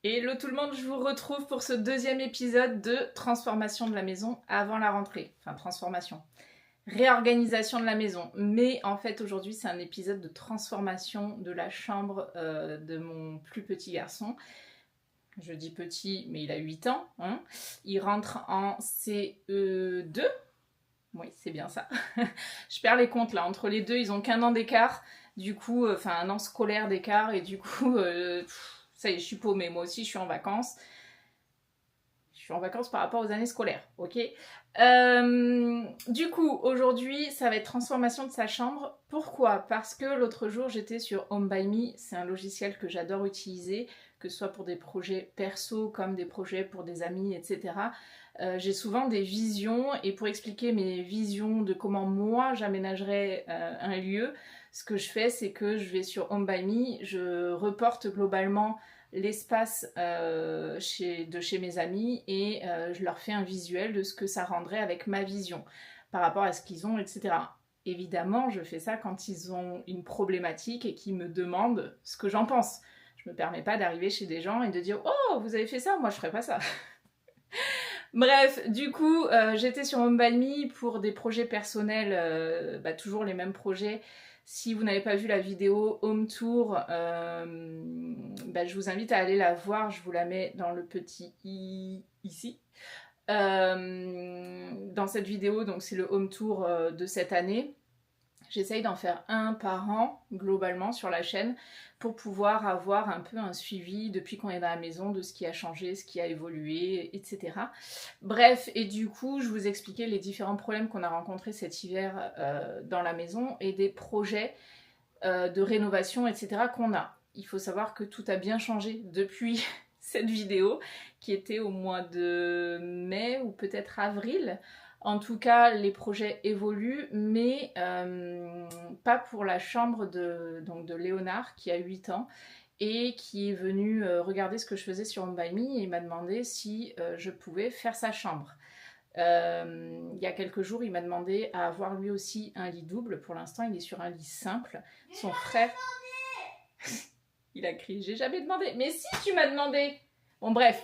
Hello tout le monde, je vous retrouve pour ce deuxième épisode de transformation de la maison avant la rentrée. Enfin, transformation. Réorganisation de la maison. Mais en fait, aujourd'hui, c'est un épisode de transformation de la chambre de mon plus petit garçon. Je dis petit, mais il a 8 ans. Hein. Il rentre en CE2. Oui, c'est bien ça. Je perds les comptes là. Entre les deux, ils ont qu'un an d'écart. Du coup, enfin un an scolaire d'écart. Et du coup, ça y est, je suis paumée. Moi aussi, je suis en vacances. Je suis en vacances par rapport aux années scolaires, ok. Du coup, aujourd'hui, ça va être transformation de sa chambre. Pourquoi? Parce que l'autre jour, j'étais sur Home by Me. C'est un logiciel que j'adore utiliser, que ce soit pour des projets perso comme des projets pour des amis, etc. J'ai souvent des visions et pour expliquer mes visions de comment moi j'aménagerais un lieu, ce que je fais, c'est que je vais sur Home by Me, je reporte globalement l'espace de chez mes amis et je leur fais un visuel de ce que ça rendrait avec ma vision par rapport à ce qu'ils ont, etc. Évidemment, je fais ça quand ils ont une problématique et qu'ils me demandent ce que j'en pense. Je me permets pas d'arriver chez des gens et de dire « Oh, vous avez fait ça, moi je ferais pas ça ». Bref, du coup, j'étais sur Home by Me pour des projets personnels, toujours les mêmes projets. Si vous n'avez pas vu la vidéo Home Tour, je vous invite à aller la voir. Je vous la mets dans le petit i ici. Dans cette vidéo, donc c'est le Home Tour de cette année. J'essaye d'en faire un par an, globalement, sur la chaîne, pour pouvoir avoir un peu un suivi depuis qu'on est dans la maison, de ce qui a changé, ce qui a évolué, etc. Bref, et du coup, je vous expliquais les différents problèmes qu'on a rencontrés cet hiver dans la maison et des projets de rénovation, etc. qu'on a. Il faut savoir que tout a bien changé depuis cette vidéo, qui était au mois de mai ou peut-être avril. En tout cas, les projets évoluent, mais pas pour la chambre de Léonard, qui a 8 ans, et qui est venu regarder ce que je faisais sur Home by Me, et m'a demandé si je pouvais faire sa chambre. Il y a quelques jours, il m'a demandé à avoir lui aussi un lit double. Pour l'instant, il est sur un lit simple. Son frère... Il a crié, j'ai jamais demandé. Mais si, tu m'as demandé. Bon, bref.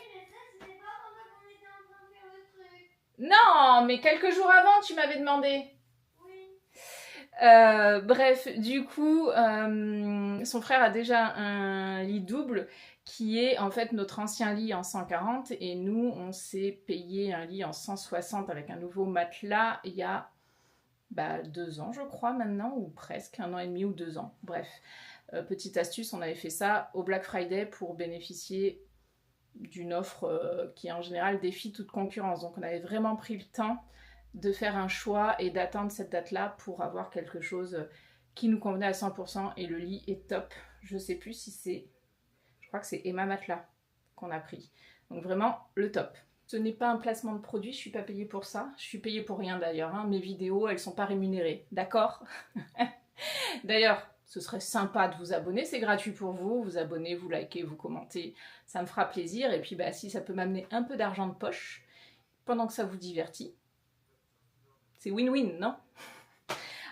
Non, mais quelques jours avant, tu m'avais demandé. Bref, du coup, son frère a déjà un lit double qui est en fait notre ancien lit en 140 et nous, on s'est payé un lit en 160 avec un nouveau matelas il y a 2 ans, je crois, maintenant, ou presque, 1 an et demi ou 2 ans. Bref, petite astuce, on avait fait ça au Black Friday pour bénéficier d'une offre qui en général défie toute concurrence. Donc on avait vraiment pris le temps de faire un choix et d'attendre cette date-là pour avoir quelque chose qui nous convenait à 100% et le lit est top. Je sais plus si c'est... Je crois que c'est Emma Matelas qu'on a pris. Donc vraiment le top. Ce n'est pas un placement de produit, je suis pas payée pour ça. Je suis payée pour rien d'ailleurs. Hein. Mes vidéos, elles sont pas rémunérées. D'accord. D'ailleurs, ce serait sympa de vous abonner, c'est gratuit pour vous. Vous abonnez, vous likez, vous commentez, ça me fera plaisir. Et puis si ça peut m'amener un peu d'argent de poche pendant que ça vous divertit, c'est win-win, non?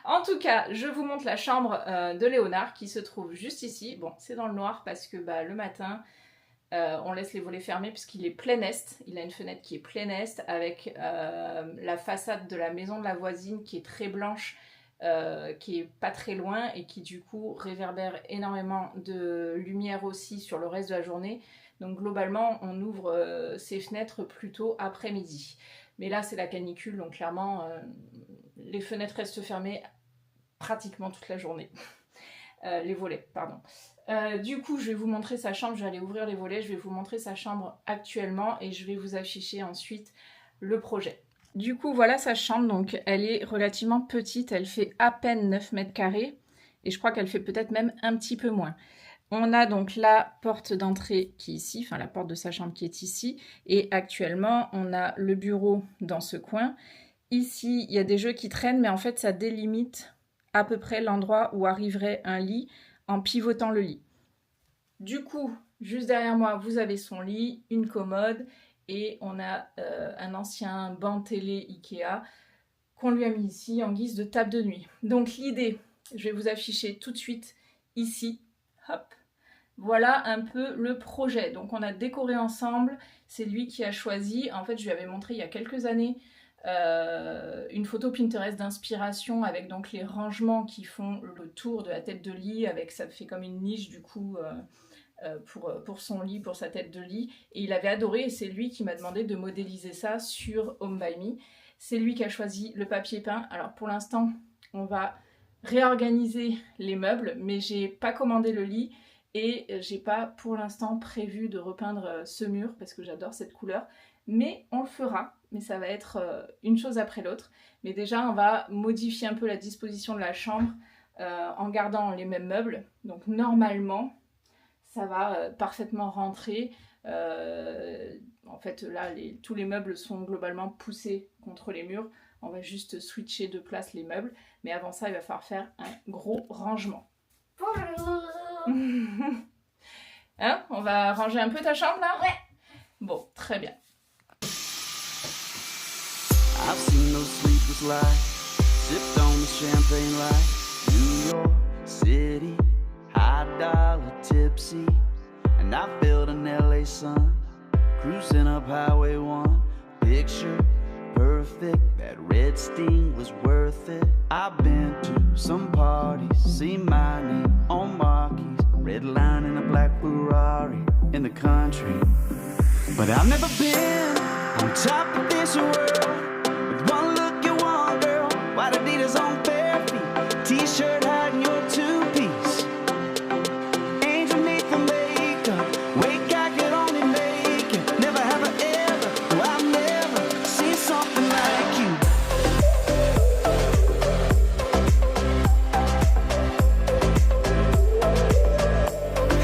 En tout cas, je vous montre la chambre de Léonard qui se trouve juste ici. Bon, c'est dans le noir parce que le matin, on laisse les volets fermés puisqu'il est plein est. Il a une fenêtre qui est plein est avec la façade de la maison de la voisine qui est très blanche, qui est pas très loin et qui du coup réverbère énormément de lumière aussi sur le reste de la journée. Donc globalement, on ouvre ces fenêtres plutôt après-midi. Mais là, c'est la canicule, donc clairement, les fenêtres restent fermées pratiquement toute la journée. Les volets, pardon. Du coup, je vais vous montrer sa chambre. Je vais aller ouvrir les volets. Je vais vous montrer sa chambre actuellement et je vais vous afficher ensuite le projet. Du coup, voilà sa chambre. Donc, elle est relativement petite. Elle fait à peine 9 mètres carrés et je crois qu'elle fait peut-être même un petit peu moins. On a donc la porte d'entrée qui est ici, enfin la porte de sa chambre qui est ici. Et actuellement, on a le bureau dans ce coin. Ici, il y a des jeux qui traînent, mais en fait, ça délimite à peu près l'endroit où arriverait un lit en pivotant le lit. Du coup, juste derrière moi, vous avez son lit, une commode et on a un ancien banc télé Ikea qu'on lui a mis ici en guise de table de nuit. Donc l'idée, je vais vous afficher tout de suite ici, hop, voilà un peu le projet. Donc on a décoré ensemble, c'est lui qui a choisi. En fait, je lui avais montré il y a quelques années une photo Pinterest d'inspiration avec donc les rangements qui font le tour de la tête de lit, avec ça fait comme une niche du coup pour son lit, pour sa tête de lit. Et il avait adoré et c'est lui qui m'a demandé de modéliser ça sur Home by Me. C'est lui qui a choisi le papier peint. Alors pour l'instant, on va réorganiser les meubles, mais j'ai pas commandé le lit et j'ai pas pour l'instant prévu de repeindre ce mur parce que j'adore cette couleur. Mais on le fera, mais ça va être une chose après l'autre. Mais déjà, on va modifier un peu la disposition de la chambre en gardant les mêmes meubles. Donc normalement, ça va parfaitement rentrer. En fait, là, tous les meubles sont globalement poussés contre les murs. On va juste switcher de place les meubles. Mais avant ça, il va falloir faire un gros rangement. Hein? On va ranger un peu ta chambre, là? Ouais. Bon, très bien. I've seen those sleepless lights, sipped on the champagne like New York City, high dollar tipsy, and I felt an LA sun, cruising up Highway 1, picture perfect, that red sting was worth it. I've been to some parties, seen my name on marquees, red line in a black Ferrari in the country, but I've never been on top of this world. One look at one girl, white Adidas on bare feet, t-shirt hiding your two-piece, angel neath the makeup, wake I could only make it, never have I ever, no I've never seen something like you.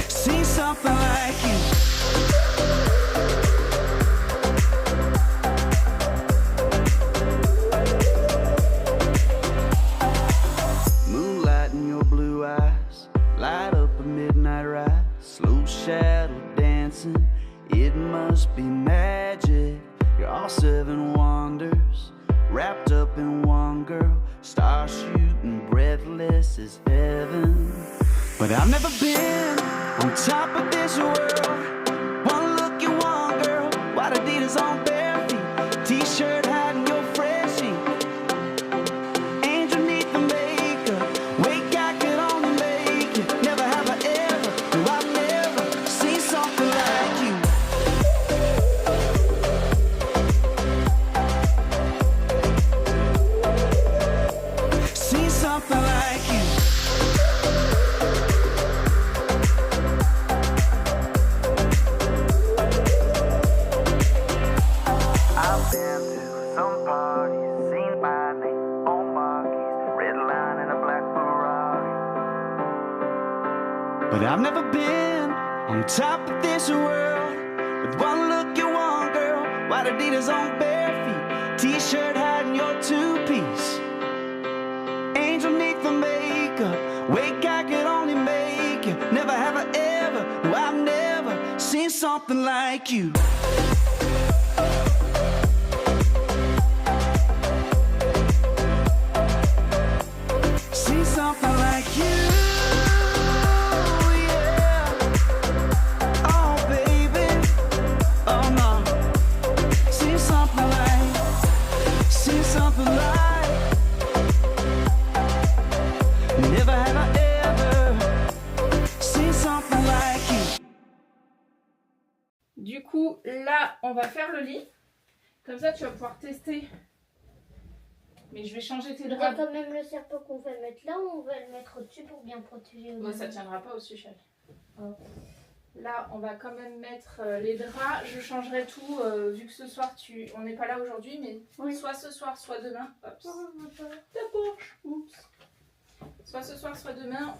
Seen something like you. Moonlight in your blue eyes, light up a midnight ride, slow shadow dancing, it must be magic. You're all seven wonders, wrapped up in one girl, star shooting breathless as heaven. But I've never been on top of this world. One look at one girl, white Adidas on bare feet, t-shirt hiding your freshie, angel neath the makeup, wake I could only make it, never have I ever, no I've never seen something like you. Seen something like you. I've been to some parties, seen my name on marquees, red line in a black Ferrari, but I've never been on top of this world. With one look at one girl, white Adidas on bare feet, t-shirt hiding your two-piece, angel neath the makeup, wake I could only make it, never have I ever, no I've never seen something like you. See something like you, yeah. Oh baby, oh no. See something like. Never have I ever seen something like you. Du coup, là, on va faire le lit. Comme ça, tu vas pouvoir tester. Mais je vais changer tes Il y a draps. quand même le serpent qu'on va mettre là ou on va le mettre au-dessus pour bien protéger. Bon, ça tiendra pas au chérie. Oh. Là, on va quand même mettre les draps. Je changerai tout, vu que ce soir, on n'est pas là aujourd'hui, mais Oui. soit ce soir, soit demain. Hop. Oh, D'abord, oups. Soit ce soir, soit demain,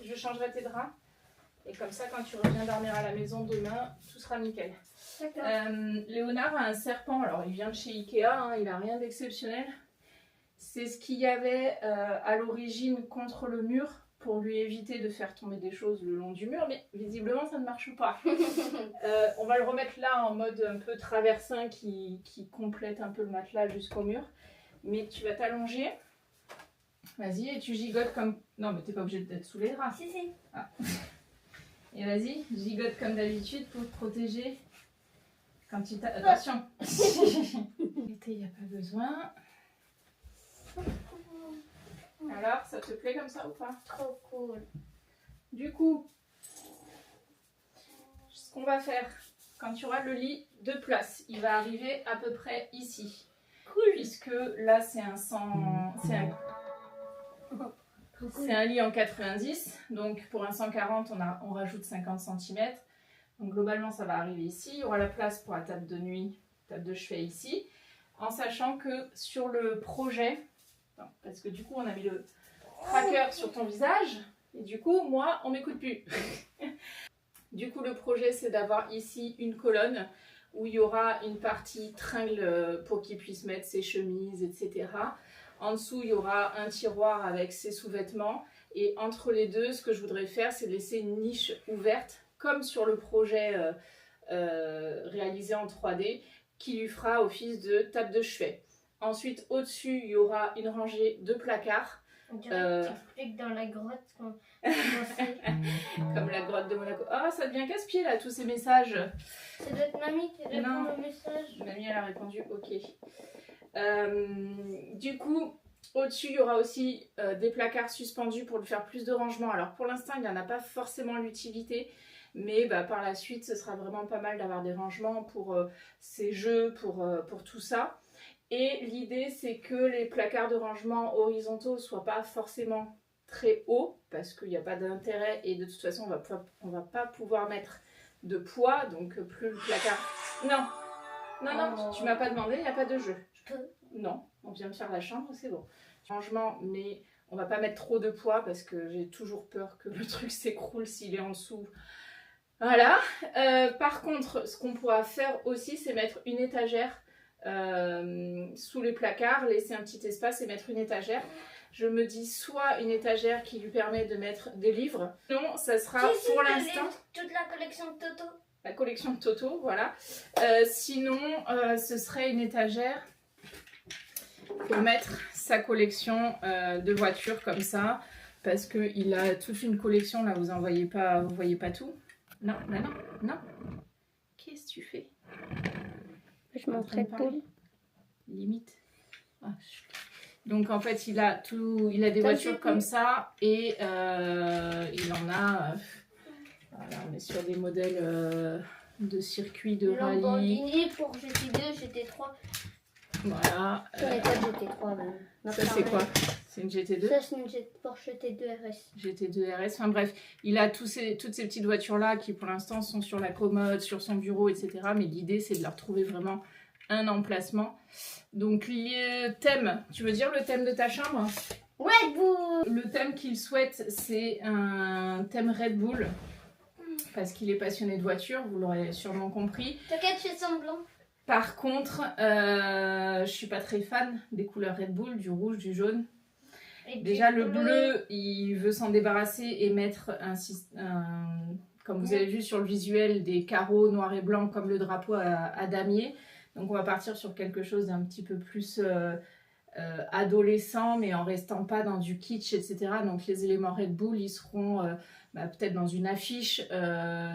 je changerai tes draps. Et comme ça, quand tu reviens dormir à la maison demain, tout sera nickel. d'accord. Léonard a un serpent, alors il vient de chez Ikea, hein, il n'a rien d'exceptionnel. C'est ce qu'il y avait à l'origine contre le mur pour lui éviter de faire tomber des choses le long du mur, mais visiblement ça ne marche pas. On va le remettre là en mode un peu traversin qui complète un peu le matelas jusqu'au mur. Mais tu vas t'allonger, vas-y, et tu gigotes comme... Non mais t'es pas obligé d'être sous les draps. Si, si. Ah. Et vas-y, gigote comme d'habitude pour te protéger. Quand tu t'as... Attention. Il n'y a pas besoin. Alors, ça te plaît comme ça ou pas? Trop cool. Du coup, ce qu'on va faire, quand tu auras le lit de place, il va arriver à peu près ici. Cool. Puisque là, c'est un lit en 90. Donc, pour un 140, on rajoute 50 cm. Donc, globalement, ça va arriver ici. Il y aura la place pour la table de nuit, table de chevet ici. En sachant que sur le projet, parce que du coup, on a mis le tracker sur ton visage. Et du coup, moi, on m'écoute plus. Du coup, le projet, c'est d'avoir ici une colonne où il y aura une partie tringle pour qu'il puisse mettre ses chemises, etc. En dessous, il y aura un tiroir avec ses sous-vêtements. Et entre les deux, ce que je voudrais faire, c'est laisser une niche ouverte, comme sur le projet réalisé en 3D, qui lui fera office de table de chevet. Ensuite, au-dessus, il y aura une rangée de placards. On dirait que tu fliques dans la grotte quand Comme la grotte de Monaco. Oh, ça devient casse-pied là, tous ces messages. Ça doit être mamie qui répond Non. au message. Mamie, elle a répondu ok. Du coup, au-dessus, il y aura aussi des placards suspendus pour lui faire plus de rangement. Alors pour l'instant, il n'y en a pas forcément l'utilité. Mais par la suite, ce sera vraiment pas mal d'avoir des rangements pour ces jeux, pour tout ça. Et l'idée, c'est que les placards de rangement horizontaux ne soient pas forcément très hauts, parce qu'il n'y a pas d'intérêt, et de toute façon, on va pas pouvoir mettre de poids, donc plus le placard... Non, tu m'as pas demandé, il n'y a pas de jeu. Je peux. Non, on vient de faire la chambre, c'est bon. Rangement, mais on va pas mettre trop de poids, parce que j'ai toujours peur que le truc s'écroule s'il est en dessous. Voilà. Par contre, ce qu'on pourra faire aussi, c'est mettre une étagère sous les placards, laisser un petit espace et mettre une étagère. Je me dis soit une étagère qui lui permet de mettre des livres. Non, ça sera pour l'instant toute la collection de Toto. la collection de Toto, voilà. Sinon, ce serait une étagère pour mettre sa collection de voitures comme ça, parce qu'il a toute une collection là. Vous voyez pas tout. Non. Qu'est-ce que tu fais? Je montrais tout. Limite. Ah, donc en fait, il a des voitures comme ça et il en a. Voilà, on est sur des modèles de circuit, de rallye. Lamborghini pour GT2, GT3. Voilà. Il n'y a pas de GT3 même. Ça c'est quoi? C'est une GT2? Ça c'est une Porsche GT2 RS. GT2 RS. Enfin bref, il a toutes ces petites voitures là qui pour l'instant sont sur la commode, sur son bureau, etc. Mais l'idée c'est de leur trouver vraiment un emplacement. Donc le thème, tu veux dire le thème de ta chambre? Red Bull. Le thème qu'il souhaite, c'est un thème Red Bull. Parce qu'il est passionné de voitures, vous l'aurez sûrement compris. T'inquiète, je fais semblant. Par contre, je suis pas très fan des couleurs Red Bull, du rouge, du jaune. Et Déjà le bleu, il veut s'en débarrasser et mettre comme vous avez vu sur le visuel, des carreaux noirs et blancs comme le drapeau à damier. Donc on va partir sur quelque chose d'un petit peu plus adolescent, mais en restant pas dans du kitsch, etc. Donc les éléments Red Bull, ils seront peut-être dans une affiche,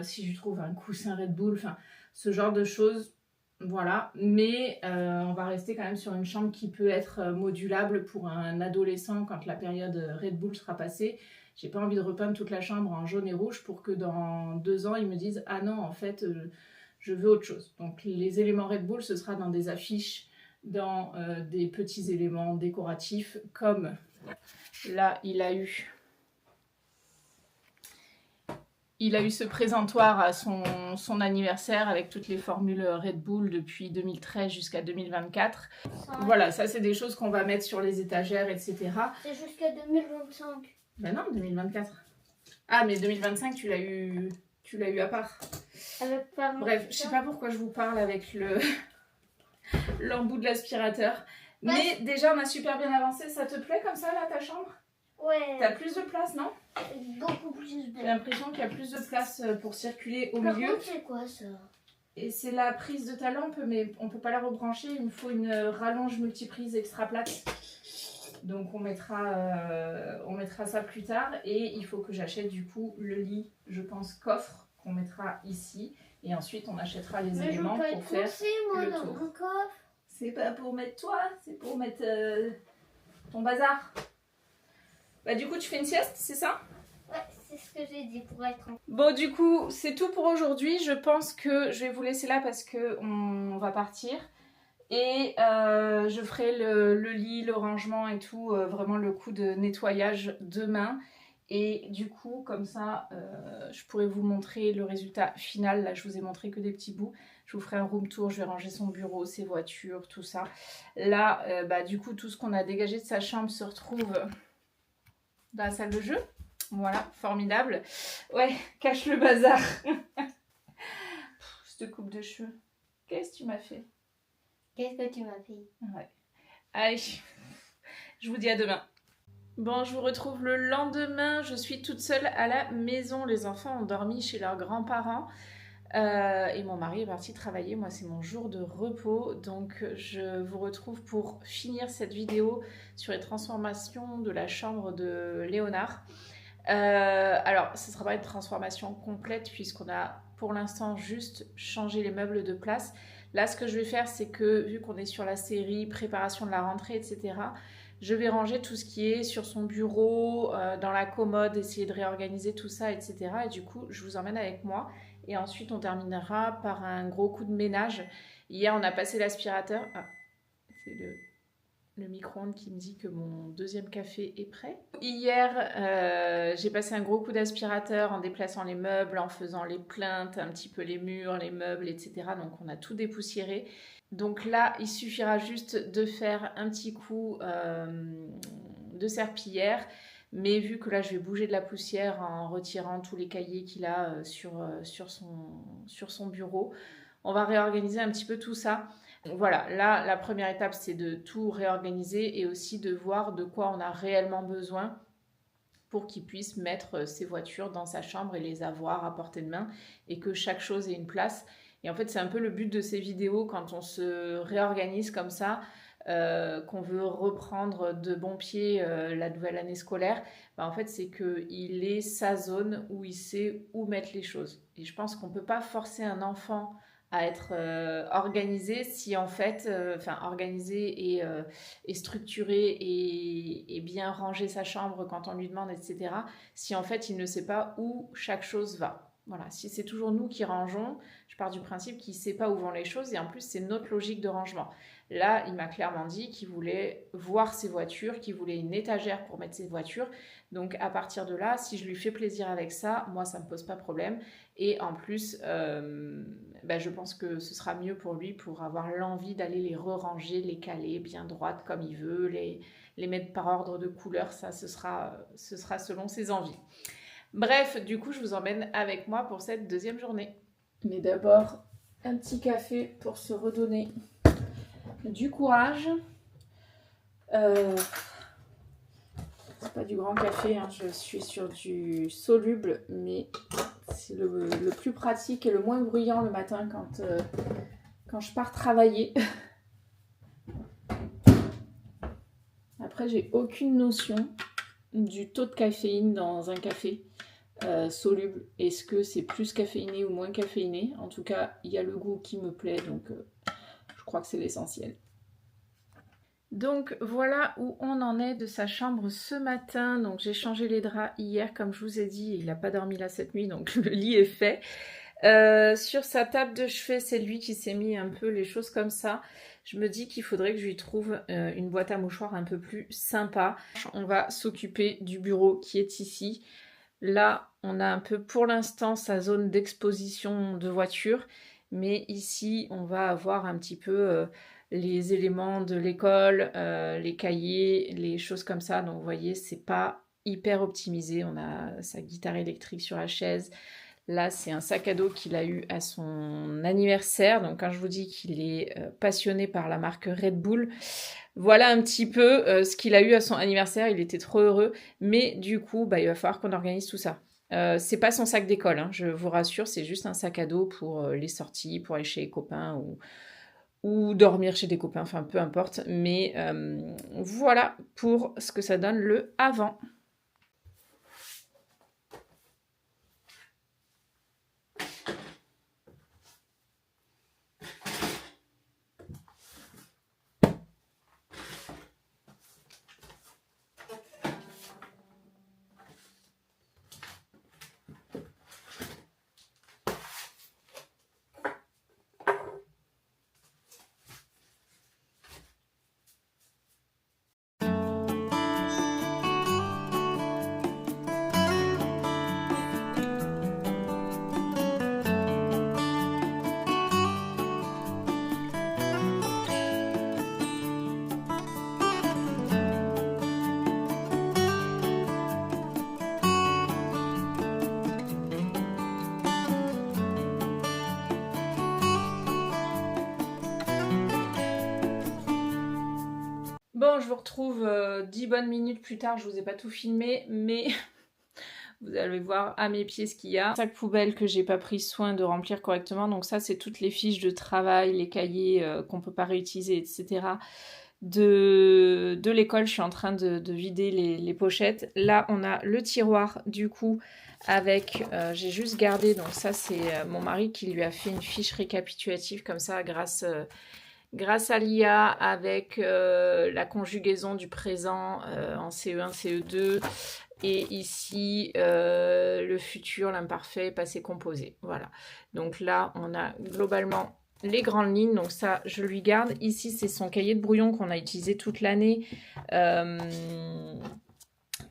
si je trouve un coussin Red Bull, enfin ce genre de choses. Voilà, mais on va rester quand même sur une chambre qui peut être modulable pour un adolescent quand la période Red Bull sera passée. J'ai pas envie de repeindre toute la chambre en jaune et rouge pour que dans 2 ans ils me disent « Ah non, en fait, je veux autre chose ». Donc les éléments Red Bull, ce sera dans des affiches, dans des petits éléments décoratifs, comme là il a eu ce présentoir à son anniversaire avec toutes les formules Red Bull depuis 2013 jusqu'à 2024. Voilà, ça c'est des choses qu'on va mettre sur les étagères, etc. C'est jusqu'à 2025. Ben non, 2024. Ah, mais 2025, tu l'as eu à part. Bref, je sais pas pourquoi je vous parle avec l'embout de l'aspirateur. Mais déjà, on a super bien avancé. Ça te plaît comme ça, là, ta chambre? Ouais. T'as plus de place, non? Beaucoup plus de. J'ai l'impression qu'il y a plus de place pour circuler au Par milieu. contre, c'est quoi ça? Et c'est la prise de ta lampe, mais on peut pas la rebrancher. Il me faut une rallonge multiprise extra plate. Donc on mettra ça plus tard. Et il faut que j'achète du coup le lit, je pense, coffre, qu'on mettra ici. Et ensuite on achètera les éléments pour faire moi, le dans tour. mon coffre. C'est pas pour mettre toi, c'est pour mettre ton bazar. Bah du coup tu fais une sieste, c'est ça? Ouais, c'est ce que j'ai dit pour être en... Bon du coup c'est tout pour aujourd'hui. Je pense que je vais vous laisser là parce que on va partir. Et je ferai le lit, le rangement et tout, vraiment le coup de nettoyage demain. Et du coup, comme ça, je pourrais vous montrer le résultat final. Là, je vous ai montré que des petits bouts. Je vous ferai un room tour, je vais ranger son bureau, ses voitures, tout ça. Là, du coup, tout ce qu'on a dégagé de sa chambre se retrouve dans la salle de jeu. Voilà, formidable. Ouais, cache le bazar. Cette coupe de cheveux. Qu'est-ce que tu m'as fait? Qu'est-ce que tu m'as fait? Ouais. Allez, je vous dis à demain. Bon, je vous retrouve le lendemain. Je suis toute seule à la maison. Les enfants ont dormi chez leurs grands-parents. Et mon mari est parti travailler. Moi, c'est mon jour de repos. Donc, je vous retrouve pour finir cette vidéo sur les transformations de la chambre de Léonard. Alors, ce ne sera pas une transformation complète puisqu'on a pour l'instant juste changé les meubles de place. Là, ce que je vais faire, c'est que vu qu'on est sur la série préparation de la rentrée, etc., je vais ranger tout ce qui est sur son bureau, dans la commode, essayer de réorganiser tout ça, etc. Et du coup, je vous emmène avec moi. Et ensuite, on terminera par un gros coup de ménage. Hier, on a passé l'aspirateur. Ah, c'est le micro-ondes qui me dit que mon deuxième café est prêt. Hier, j'ai passé un gros coup d'aspirateur en déplaçant les meubles, en faisant les plinthes, un petit peu les murs, les meubles, etc. Donc on a tout dépoussiéré. Donc là, il suffira juste de faire un petit coup de serpillière. Mais vu que là, je vais bouger de la poussière en retirant tous les cahiers qu'il a sur son bureau, on va réorganiser un petit peu tout ça. Voilà, là, la première étape, c'est de tout réorganiser et aussi de voir de quoi on a réellement besoin pour qu'il puisse mettre ses voitures dans sa chambre et les avoir à portée de main et que chaque chose ait une place. Et en fait, c'est un peu le but de ces vidéos quand on se réorganise comme ça, qu'on veut reprendre de bon pied la nouvelle année scolaire. En fait, c'est qu'il ait sa zone où il sait où mettre les choses. Et je pense qu'on ne peut pas forcer un enfant à être organisé si en fait, organisé et structuré et bien ranger sa chambre quand on lui demande, etc. Si en fait il ne sait pas où chaque chose va. Voilà, si c'est toujours nous qui rangeons, je pars du principe qu'il ne sait pas où vont les choses et en plus c'est notre logique de rangement. Là, il m'a clairement dit qu'il voulait voir ses voitures, qu'il voulait une étagère pour mettre ses voitures. Donc à partir de là, si je lui fais plaisir avec ça, moi ça ne me pose pas de problème. Et en plus, je pense que ce sera mieux pour lui pour avoir l'envie d'aller les re-ranger, les caler bien droites comme il veut, les mettre par ordre de couleur. Ça, ce sera selon ses envies. Bref, du coup, je vous emmène avec moi pour cette deuxième journée. Mais d'abord, un petit café pour se redonner du courage. C'est pas du grand café, hein. Je suis sur du soluble, mais c'est le plus pratique et le moins bruyant le matin quand je pars travailler. Après, j'ai aucune notion du taux de caféine dans un café soluble. Est-ce que c'est plus caféiné ou moins caféiné? En tout cas, il y a le goût qui me plaît, donc je crois que c'est l'essentiel. Donc voilà où on en est de sa chambre ce matin. Donc j'ai changé les draps hier comme je vous ai dit. Il n'a pas dormi là cette nuit donc le lit est fait. Sur sa table de chevet, c'est lui qui s'est mis un peu les choses comme ça. Je me dis qu'il faudrait que je lui trouve une boîte à mouchoirs un peu plus sympa. On va s'occuper du bureau qui est ici. Là, on a un peu pour l'instant sa zone d'exposition de voiture. Mais ici, on va avoir un petit peu les éléments de l'école, les cahiers, les choses comme ça. Donc, vous voyez, c'est pas hyper optimisé. On a sa guitare électrique sur la chaise. Là, c'est un sac à dos qu'il a eu à son anniversaire. Donc, quand je vous dis qu'il est passionné par la marque Red Bull, voilà un petit peu ce qu'il a eu à son anniversaire. Il était trop heureux. Mais du coup, il va falloir qu'on organise tout ça. C'est pas son sac d'école, hein, je vous rassure. C'est juste un sac à dos pour les sorties, pour aller chez les copains ou dormir chez des copains, enfin peu importe. Mais voilà pour ce que ça donne le avant. Bon, je vous retrouve 10 bonnes minutes plus tard, je vous ai pas tout filmé, mais vous allez voir à mes pieds ce qu'il y a. Un sac poubelle que j'ai pas pris soin de remplir correctement, donc ça c'est toutes les fiches de travail, les cahiers qu'on peut pas réutiliser, etc. De l'école. Je suis en train de vider les pochettes. Là on a le tiroir du coup avec, j'ai juste gardé, donc ça c'est mon mari qui lui a fait une fiche récapitulative comme ça grâce à l'IA avec la conjugaison du présent en CE1, CE2 et ici le futur, l'imparfait, passé composé. Voilà. Donc là, on a globalement les grandes lignes. Donc ça, je lui garde. Ici, c'est son cahier de brouillon qu'on a utilisé toute l'année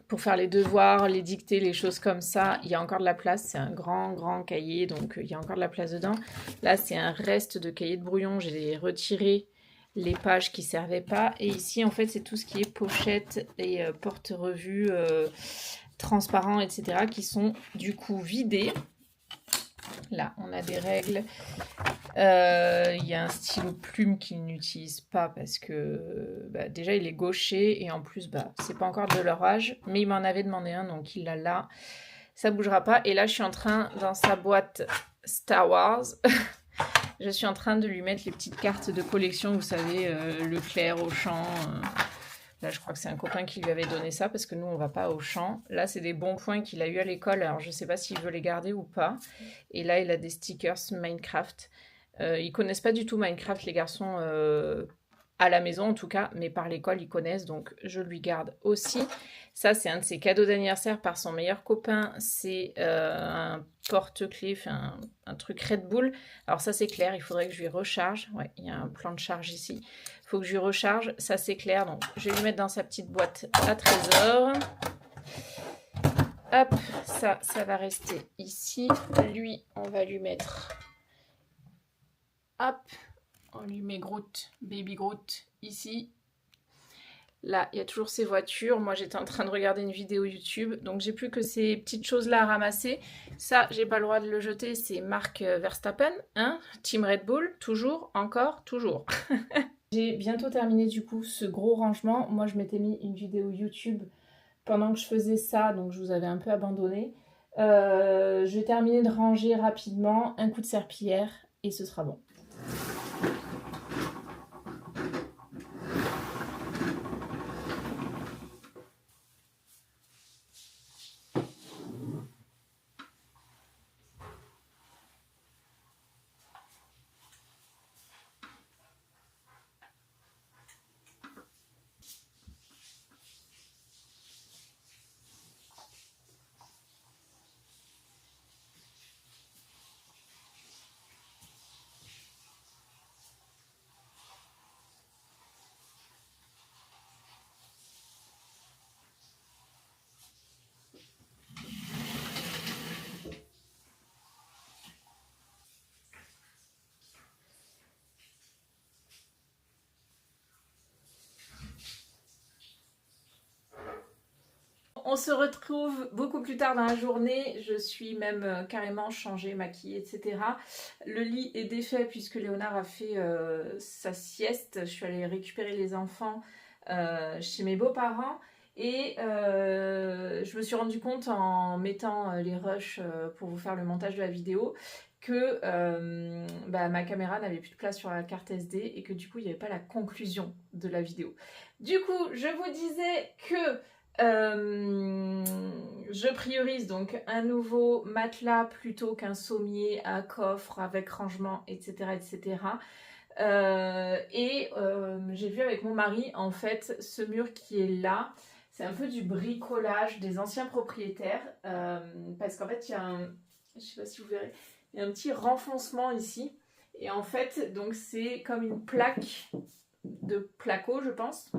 pour faire les devoirs, les dictées, les choses comme ça. Il y a encore de la place. C'est un grand cahier, donc il y a encore de la place dedans. Là, c'est un reste de cahier de brouillon. J'ai retiré les pages qui ne servaient pas. Et ici, en fait, c'est tout ce qui est pochette et porte-revue transparents, etc. qui sont du coup vidés. Là, on a des règles. Il y a un stylo plume qu'il n'utilise pas parce que déjà il est gaucher et en plus c'est pas encore de leur âge, mais il m'en avait demandé un donc il l'a là. Ça bougera pas. Et là je suis en train, dans sa boîte Star Wars, je suis en train de lui mettre les petites cartes de collection, vous savez, Leclerc, Auchan. Là, je crois que c'est un copain qui lui avait donné ça parce que nous, on va pas au champ. Là, c'est des bons points qu'il a eu à l'école. Alors, je sais pas s'il veut les garder ou pas. Et là, il a des stickers Minecraft. Ils connaissent pas du tout Minecraft, les garçons, à la maison en tout cas, mais par l'école, ils connaissent. Donc, je lui garde aussi. Ça, c'est un de ses cadeaux d'anniversaire par son meilleur copain. C'est un porte-clés, un truc Red Bull. Alors ça, c'est clair. Il faudrait que je lui recharge. Ouais, il y a un plan de charge ici. Il faut que je lui recharge. Ça, c'est clair. Donc, je vais lui mettre dans sa petite boîte à trésor. Hop, ça va rester ici. Lui, on va lui mettre... Hop, on lui met Groot, Baby Groot, ici. Là, il y a toujours ces voitures. Moi, j'étais en train de regarder une vidéo YouTube. Donc, j'ai plus que ces petites choses-là à ramasser. Ça, j'ai pas le droit de le jeter. C'est Marc Verstappen, hein, Team Red Bull. Toujours, encore, toujours. J'ai bientôt terminé, du coup, ce gros rangement. Moi, je m'étais mis une vidéo YouTube pendant que je faisais ça. Donc, je vous avais un peu abandonné. Je vais terminer de ranger rapidement. Un coup de serpillière et ce sera bon. On se retrouve beaucoup plus tard dans la journée. Je suis même carrément changée, maquillée, etc. Le lit est défait puisque Léonard a fait sa sieste. Je suis allée récupérer les enfants chez mes beaux-parents. Et je me suis rendu compte en mettant les rushs pour vous faire le montage de la vidéo que ma caméra n'avait plus de place sur la carte SD et que du coup il n'y avait pas la conclusion de la vidéo. Du coup, je vous disais que je priorise donc un nouveau matelas plutôt qu'un sommier à coffre avec rangement, etc. etc. J'ai vu avec mon mari en fait ce mur qui est là. C'est un peu du bricolage des anciens propriétaires parce qu'en fait il y a un, je sais pas si vous verrez, il y a un petit renfoncement ici et en fait donc c'est comme une plaque de placo je pense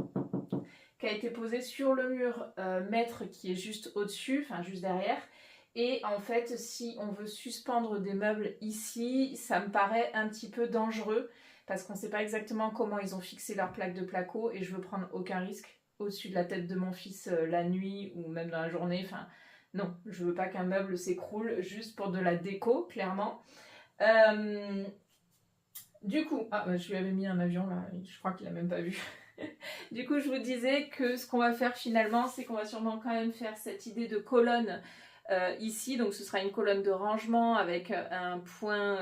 qui a été posée sur le mur maître qui est juste au-dessus, enfin juste derrière. Et en fait si on veut suspendre des meubles ici, ça me paraît un petit peu dangereux parce qu'on ne sait pas exactement comment ils ont fixé leur plaque de placo et je veux prendre aucun risque au-dessus de la tête de mon fils la nuit ou même dans la journée. Enfin, non, je veux pas qu'un meuble s'écroule juste pour de la déco, clairement. Du coup, je lui avais mis un avion là, je crois qu'il a même pas vu. Du coup, je vous disais que ce qu'on va faire finalement, c'est qu'on va sûrement quand même faire cette idée de colonne ici. Donc, ce sera une colonne de rangement avec un point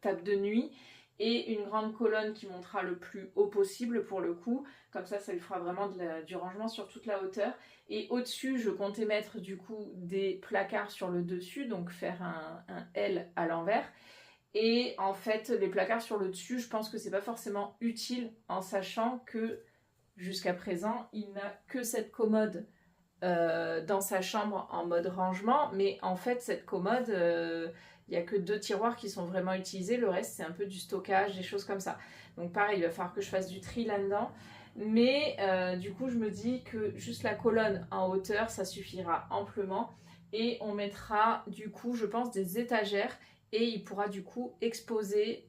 table de nuit et une grande colonne qui montera le plus haut possible pour le coup. Comme ça lui fera vraiment du rangement sur toute la hauteur. Et au-dessus, je comptais mettre du coup des placards sur le dessus, donc faire un L à l'envers. Et en fait, les placards sur le dessus, je pense que c'est pas forcément utile en sachant que jusqu'à présent, il n'a que cette commode dans sa chambre en mode rangement. Mais en fait, cette commode, il n'y a que 2 tiroirs qui sont vraiment utilisés. Le reste, c'est un peu du stockage, des choses comme ça. Donc pareil, il va falloir que je fasse du tri là-dedans. Mais du coup, je me dis que juste la colonne en hauteur, ça suffira amplement. Et on mettra du coup, je pense, des étagères. Et il pourra du coup exposer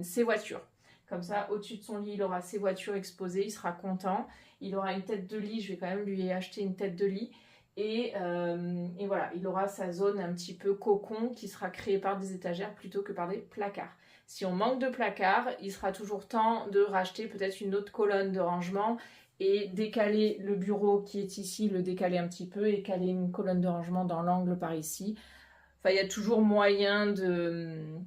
ses voitures. Comme ça, au-dessus de son lit, il aura ses voitures exposées, il sera content. Il aura une tête de lit, je vais quand même lui acheter une tête de lit. Et voilà, il aura sa zone un petit peu cocon qui sera créée par des étagères plutôt que par des placards. Si on manque de placards, il sera toujours temps de racheter peut-être une autre colonne de rangement et décaler le bureau qui est ici, le décaler un petit peu et caler une colonne de rangement dans l'angle par ici. Enfin, il y a toujours moyen de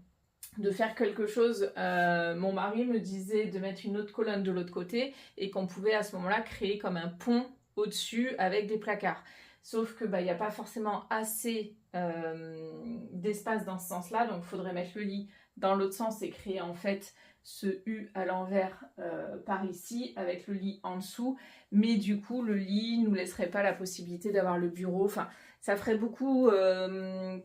faire quelque chose. Mon mari me disait de mettre une autre colonne de l'autre côté et qu'on pouvait à ce moment-là créer comme un pont au-dessus avec des placards. Sauf que il n'y a pas forcément assez d'espace dans ce sens-là, donc il faudrait mettre le lit dans l'autre sens et créer en fait ce U à l'envers par ici avec le lit en dessous. Mais du coup, le lit nous laisserait pas la possibilité d'avoir le bureau. Enfin, ça ferait beaucoup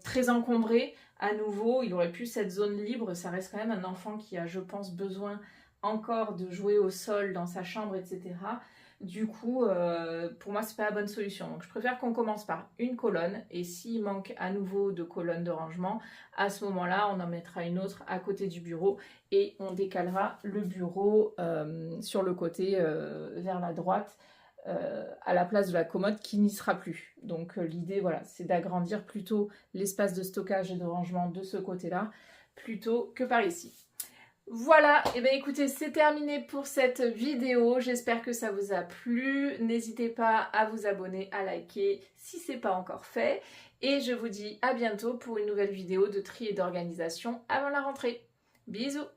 très encombré. À nouveau, il aurait plus cette zone libre. Ça reste quand même un enfant qui a, je pense, besoin encore de jouer au sol dans sa chambre, etc. Du coup, pour moi, c'est pas la bonne solution. Donc, je préfère qu'on commence par une colonne. Et s'il manque à nouveau de colonne de rangement, à ce moment-là, on en mettra une autre à côté du bureau. Et on décalera le bureau sur le côté vers la droite. À la place de la commode qui n'y sera plus. Donc l'idée, voilà, c'est d'agrandir plutôt l'espace de stockage et de rangement de ce côté-là, plutôt que par ici. Voilà, et bien écoutez, c'est terminé pour cette vidéo. J'espère que ça vous a plu. N'hésitez pas à vous abonner, à liker si ce n'est pas encore fait. Et je vous dis à bientôt pour une nouvelle vidéo de tri et d'organisation avant la rentrée. Bisous!